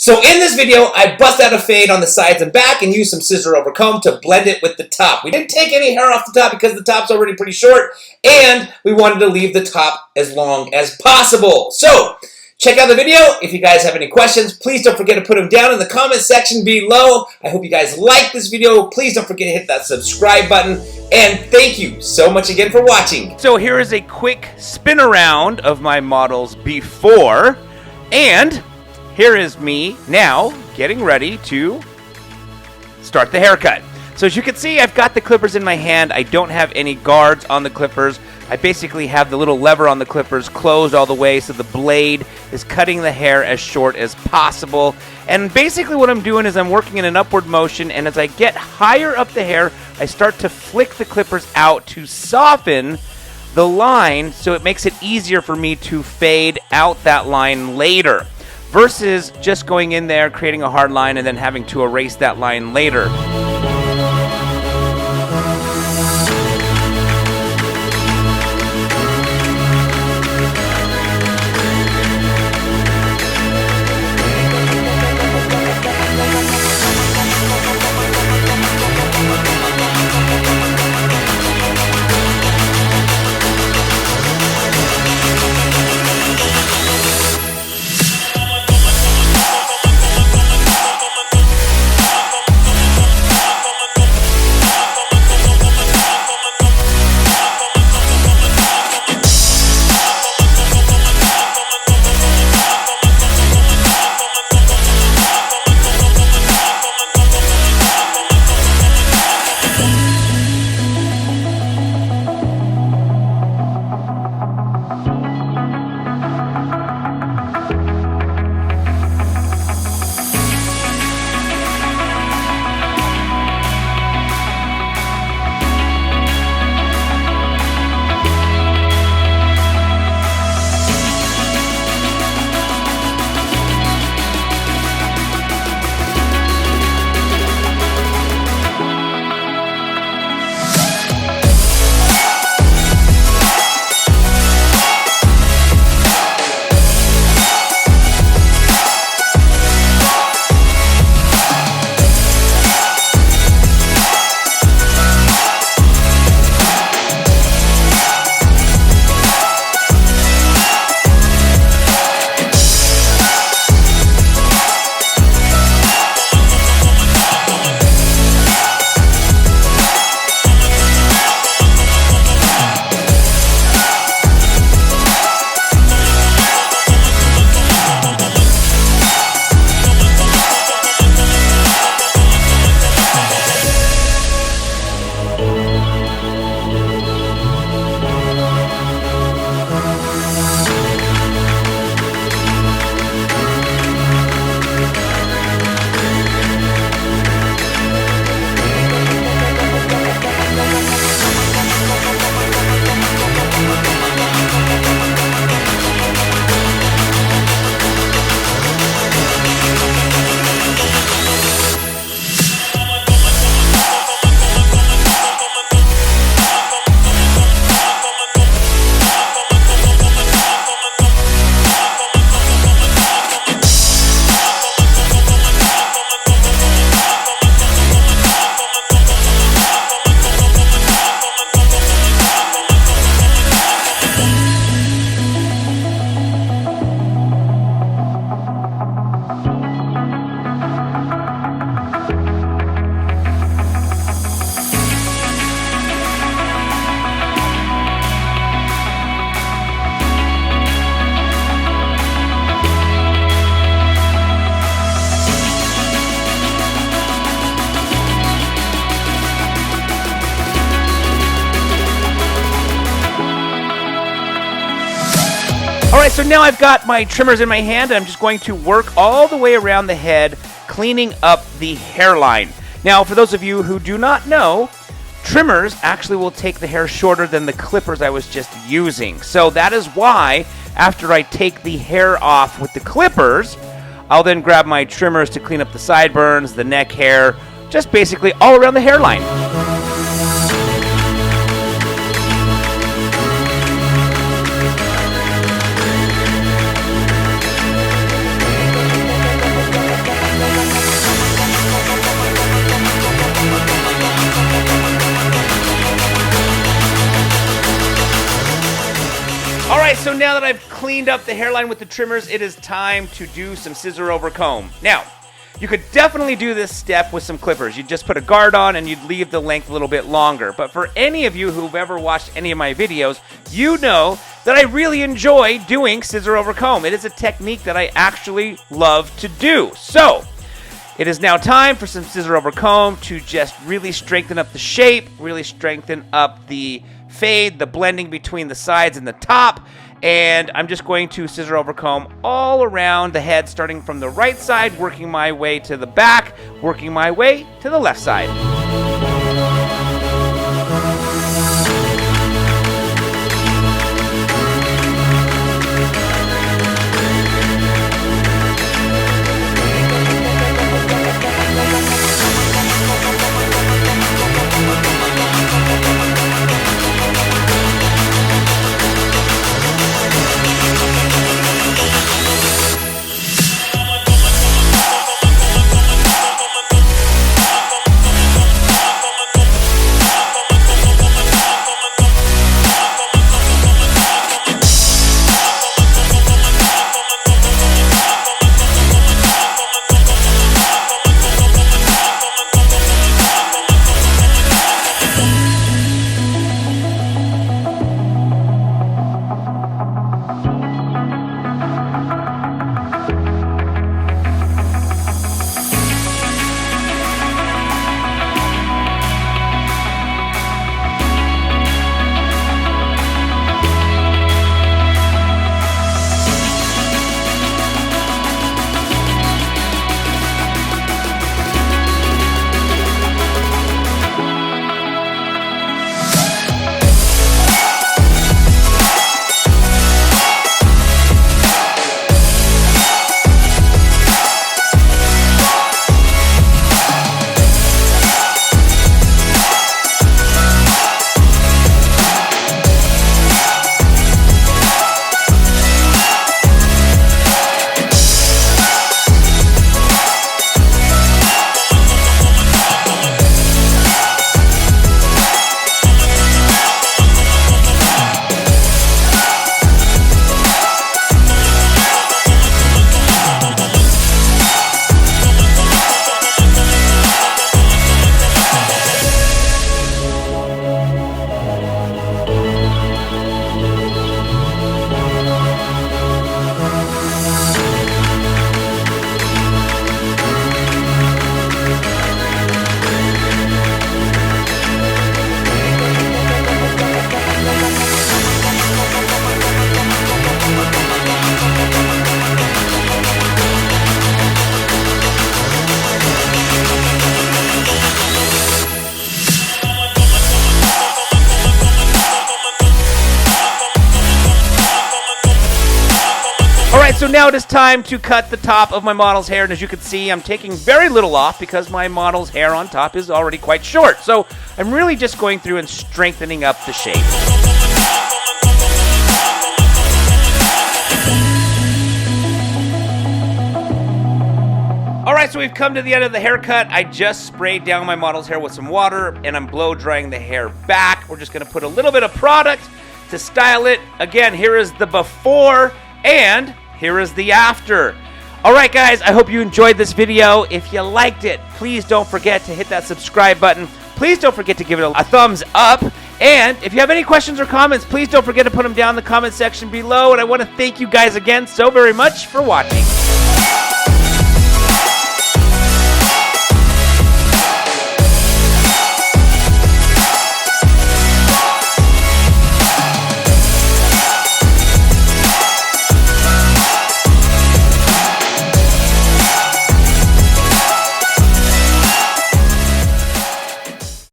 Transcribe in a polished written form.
So in this video, I bust out a fade on the sides and back and used some scissor over comb to blend it with the top. We didn't take any hair off the top because the top's already pretty short, and we wanted to leave the top as long as possible. So check out the video. If you guys have any questions, please don't forget to put them down in the comment section below. I hope you guys like this video. Please don't forget to hit that subscribe button. And thank you so much again for watching. So here is a quick spin around of my models before, and here is me now getting ready to start the haircut. So as you can see, I've got the clippers in my hand. I don't have any guards on the clippers. I basically have the little lever on the clippers closed all the way so the blade is cutting the hair as short as possible. And basically what I'm doing is I'm working in an upward motion, and as I get higher up the hair, I start to flick the clippers out to soften the line so it makes it easier for me to fade out that line later, versus just going in there, creating a hard line, and then having to erase that line later. Alright, so now I've got my trimmers in my hand, and I'm just going to work all the way around the head, cleaning up the hairline. Now, for those of you who do not know, trimmers actually will take the hair shorter than the clippers I was just using. So that is why, after I take the hair off with the clippers, I'll then grab my trimmers to clean up the sideburns, the neck hair, just basically all around the hairline. so now that I've cleaned up the hairline with the trimmers, it is time to do some scissor over comb. Now, you could definitely do this step with some clippers. You'd just put a guard on and you'd leave the length a little bit longer. But for any of you who've ever watched any of my videos, you know that I really enjoy doing scissor over comb. It is a technique that I actually love to do. So, it is now time for some scissor over comb to just really strengthen up the shape, really strengthen up the fade, the blending between the sides and the top. And I'm just going to scissor over comb all around the head, starting from the right side, working my way to the back, working my way to the left side. So now it is time to cut the top of my model's hair, and as you can see, I'm taking very little off because my model's hair on top is already quite short. So I'm really just going through and strengthening up the shape. Alright, so we've come to the end of the haircut. I just sprayed down my model's hair with some water, and I'm blow drying the hair back. We're just going to put a little bit of product to style it. Again, here is the before, and here is the after. Alright guys, I hope you enjoyed this video. If you liked it, please don't forget to hit that subscribe button. Please don't forget to give it a thumbs up. And if you have any questions or comments, please don't forget to put them down in the comment section below. And I want to thank you guys again so very much for watching.